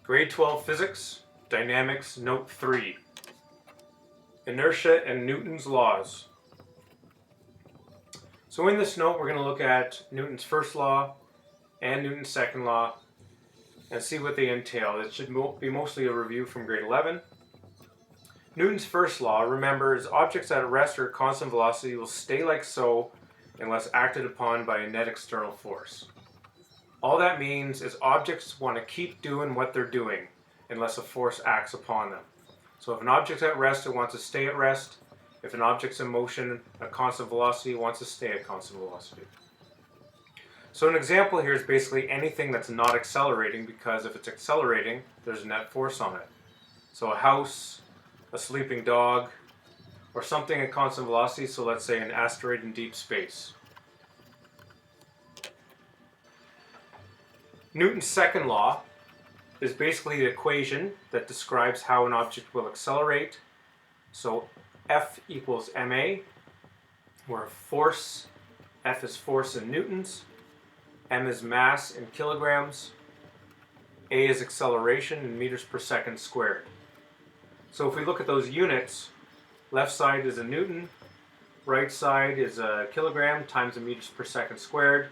Grade 12 Physics, Dynamics, Note 3. Inertia and Newton's laws. So in this note we're going to look at Newton's first law and Newton's second law and see what they entail. It should be mostly a review from grade 11. Newton's first law, remember, is objects at rest or constant velocity will stay like so unless acted upon by a net external force. All that means is objects want to keep doing what they're doing unless a force acts upon them. So if an object's at rest, it wants to stay at rest. If an object's in motion at constant velocity, it wants to stay at constant velocity. So an example here is basically anything that's not accelerating, because if it's accelerating, there's a net force on it. So a house, a sleeping dog, or something at constant velocity, so let's say an asteroid in deep space. Newton's second law is basically the equation that describes how an object will accelerate. So F equals ma, where force, F is force in newtons, m is mass in kilograms, a is acceleration in meters per second squared. So if we look at those units, left side is a newton, right side is a kilogram times a meters per second squared.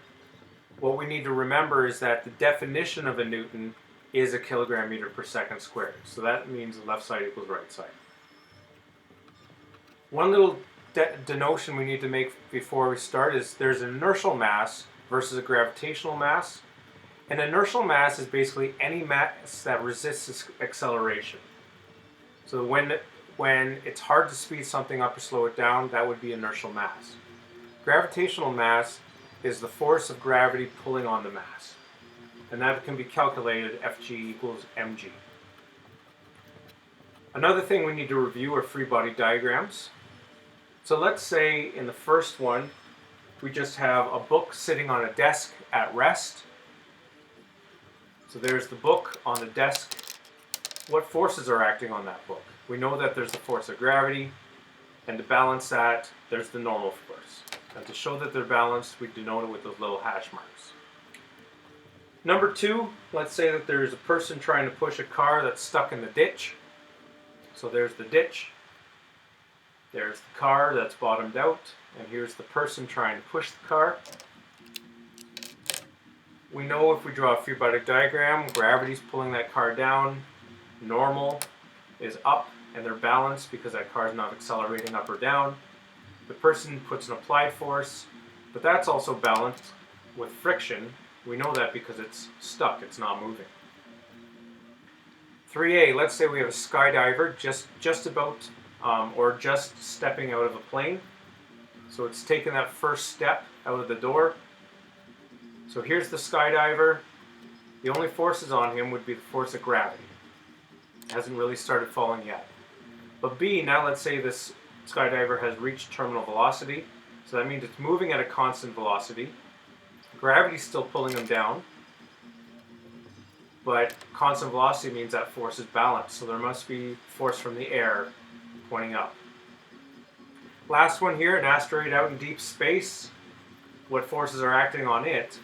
What we need to remember is that the definition of a newton is a kilogram meter per second squared. So that means the left side equals right side. One little denotion we need to make before we start is there's an inertial mass versus a gravitational mass. An inertial mass is basically any mass that resists acceleration. So when it's hard to speed something up or slow it down, that would be inertial mass. Gravitational mass is the force of gravity pulling on the mass. And that can be calculated Fg equals mg. Another thing we need to review are free body diagrams. So let's say in the first one, we just have a book sitting on a desk at rest. So there's the book on the desk. What forces are acting on that book? We know that there's the force of gravity, and to balance that, there's the normal force. And to show that they're balanced, we denote it with those little hash marks. Number two, let's say that there's a person trying to push a car that's stuck in the ditch. So there's the ditch, there's the car that's bottomed out, and here's the person trying to push the car. We know if we draw a free body diagram, gravity's pulling that car down, normal is up, and they're balanced because that car is not accelerating up or down. The person puts an applied force, but that's also balanced with friction. We know that because it's stuck, it's not moving. 3a, let's say we have a skydiver just about or just stepping out of a plane. So it's taken that first step out of the door. So here's the skydiver. The only forces on him would be the force of gravity. It hasn't really started falling yet. But B, now let's say this skydiver has reached terminal velocity. So that means it's moving at a constant velocity. Gravity's still pulling him down. But constant velocity means that force is balanced. So there must be force from the air pointing up. Last one here, an asteroid out in deep space. What forces are acting on it?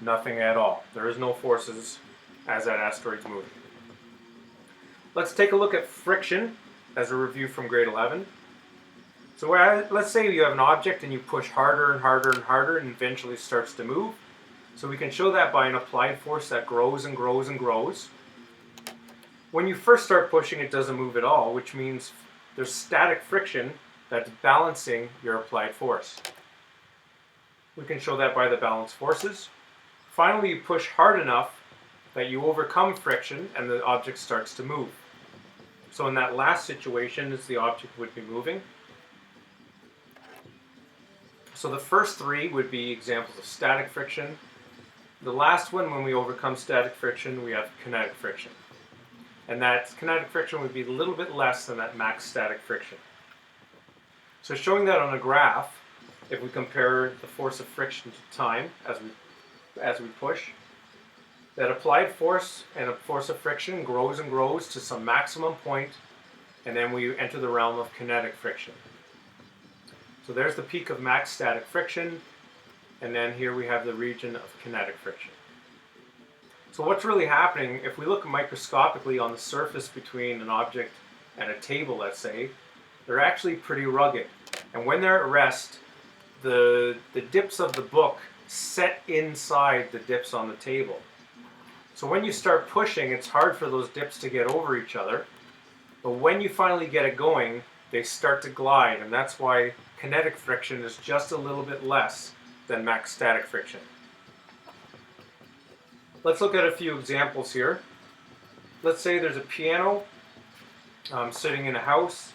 Nothing at all. There is no forces as that asteroid's moving. Let's take a look at friction as a review from grade 11. So let's say you have an object and you push harder and harder and harder and eventually starts to move. So we can show that by an applied force that grows and grows and grows. When you first start pushing, it doesn't move at all, which means there's static friction that's balancing your applied force. We can show that by the balanced forces. Finally, you push hard enough that you overcome friction and the object starts to move. So in that last situation, the object would be moving. So the first three would be examples of static friction. The last one, when we overcome static friction, we have kinetic friction. And that kinetic friction would be a little bit less than that max static friction. So showing that on a graph, if we compare the force of friction to time as we push, that applied force and a force of friction grows and grows to some maximum point, and then we enter the realm of kinetic friction. So there's the peak of max static friction, and then here we have the region of kinetic friction. So what's really happening, if we look microscopically on the surface between an object and a table, let's say, they're actually pretty rugged. And when they're at rest, the dips of the book set inside the dips on the table. So when you start pushing, it's hard for those dips to get over each other. But when you finally get it going, they start to glide, and that's why kinetic friction is just a little bit less than max static friction. Let's look at a few examples here. Let's say there's a piano sitting in a house,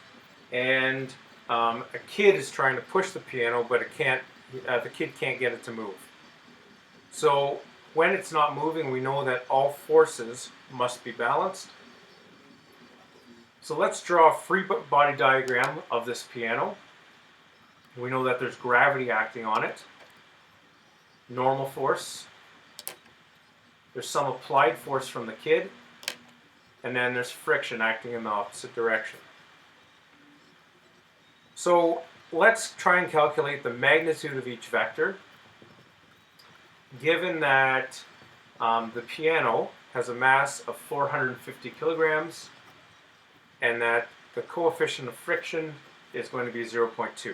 and a kid is trying to push the piano, but the kid can't get it to move. So when it's not moving, we know that all forces must be balanced. So let's draw a free body diagram of this piano. We know that there's gravity acting on it, normal force, there's some applied force from the kid, and then there's friction acting in the opposite direction. So let's try and calculate the magnitude of each vector. Given that the piano has a mass of 450 kilograms and that the coefficient of friction is going to be 0.2.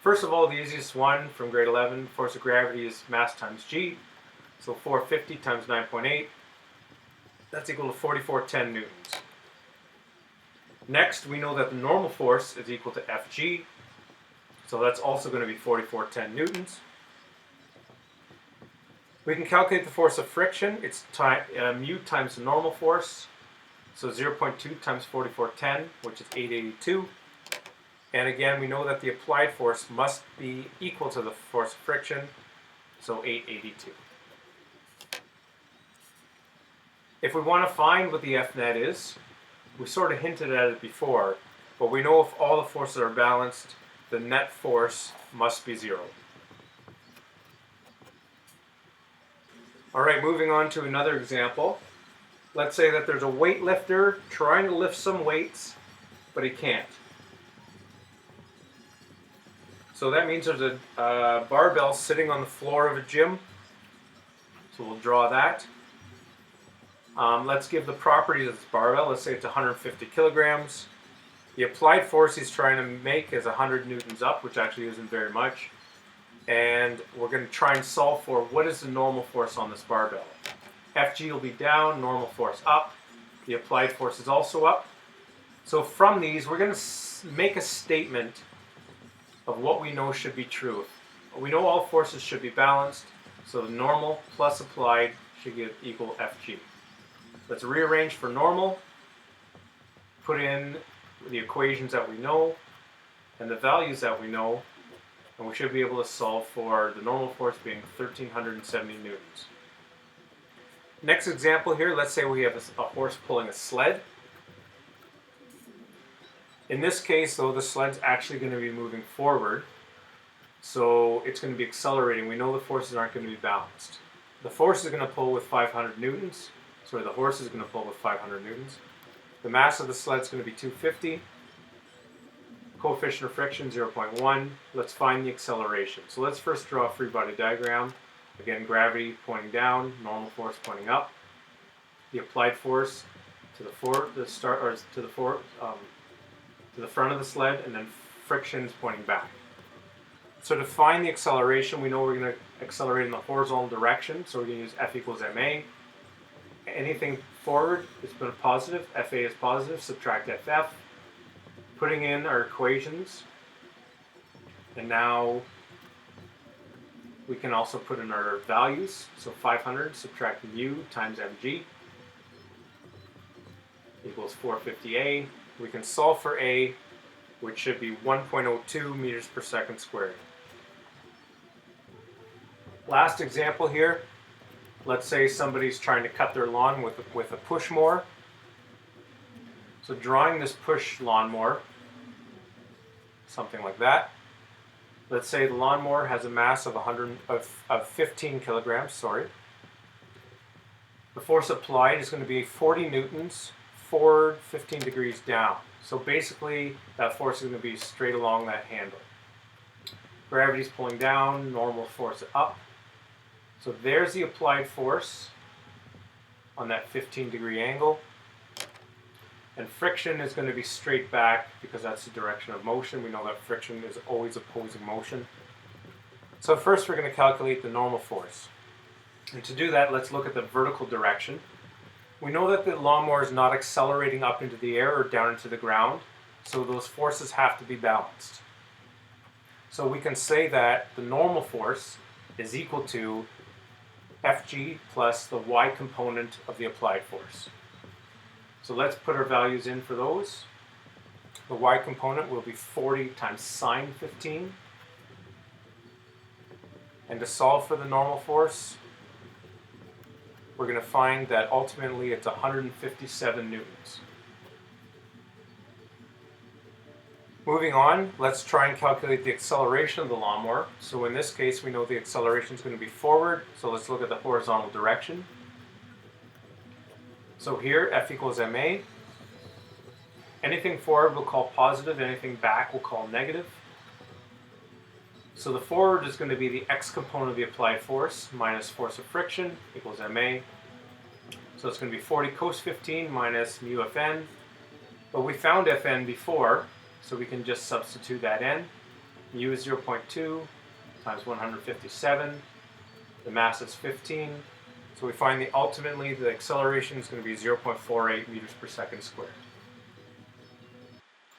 First of all, the easiest one from grade 11, force of gravity is mass times g. So 450 times 9.8, that's equal to 4410 newtons. Next, we know that the normal force is equal to Fg, so that's also going to be 4410 newtons. We can calculate the force of friction. It's mu times the normal force, so 0.2 times 4410, which is 882. And again, we know that the applied force must be equal to the force of friction, so 882. If we want to find what the F net is, we sort of hinted at it before, but we know if all the forces are balanced, the net force must be 0. Alright, moving on to another example. Let's say that there's a weightlifter trying to lift some weights, but he can't. So that means there's a barbell sitting on the floor of a gym. So we'll draw that. Let's give the properties of this barbell. Let's say it's 150 kilograms. The applied force he's trying to make is 100 newtons up, which actually isn't very much. And we're going to try and solve for what is the normal force on this barbell. Fg will be down, normal force up. The applied force is also up. So from these, we're going to make a statement of what we know should be true. We know all forces should be balanced, so the normal plus applied should equal Fg. Let's rearrange for normal, put in the equations that we know and the values that we know, and we should be able to solve for the normal force being 1370 newtons. Next example here, let's say we have a horse pulling a sled. In this case, though, the sled's actually going to be moving forward, so it's going to be accelerating. We know the forces aren't going to be balanced. The force is going to pull with 500 newtons. Sorry, the horse is going to pull with 500 newtons. The mass of the sled is going to be 250. Coefficient of friction 0.1. Let's find the acceleration. So let's first draw a free body diagram. Again, gravity pointing down, normal force pointing up. The applied force to the front of the sled, and then friction is pointing back. So to find the acceleration, we know we're going to accelerate in the horizontal direction, so we're going to use F equals ma. Anything forward is been positive, Fa is positive, subtract Ff. Putting in our equations, and now we can also put in our values. So 500 subtract mu times mg equals 450a. We can solve for a, which should be 1.02 meters per second squared. Last example here. Let's say somebody's trying to cut their lawn with a push mower. So drawing this push lawnmower, something like that. Let's say the lawnmower has a mass of 15 kilograms. Sorry. The force applied is going to be 40 newtons forward, 15 degrees down. So basically, that force is going to be straight along that handle. Gravity is pulling down, normal force up. So there's the applied force on that 15-degree angle. And friction is going to be straight back because that's the direction of motion. We know that friction is always opposing motion. So first we're going to calculate the normal force. And to do that, let's look at the vertical direction. We know that the lawnmower is not accelerating up into the air or down into the ground, so those forces have to be balanced. So we can say that the normal force is equal to Fg plus the y component of the applied force. So let's put our values in for those. The y component will be 40 times sine 15. And to solve for the normal force, we're going to find that ultimately it's 157 newtons. Moving on, let's try and calculate the acceleration of the lawnmower. So in this case, we know the acceleration is going to be forward, so let's look at the horizontal direction. So here, F equals ma. Anything forward we'll call positive, anything back we'll call negative. So the forward is going to be the x component of the applied force minus force of friction equals ma. So it's going to be 40 cos 15 minus mu Fn. But we found Fn before, so we can just substitute that in. Mu is 0.2 times 157. The mass is 15. So we find ultimately the acceleration is going to be 0.48 meters per second squared.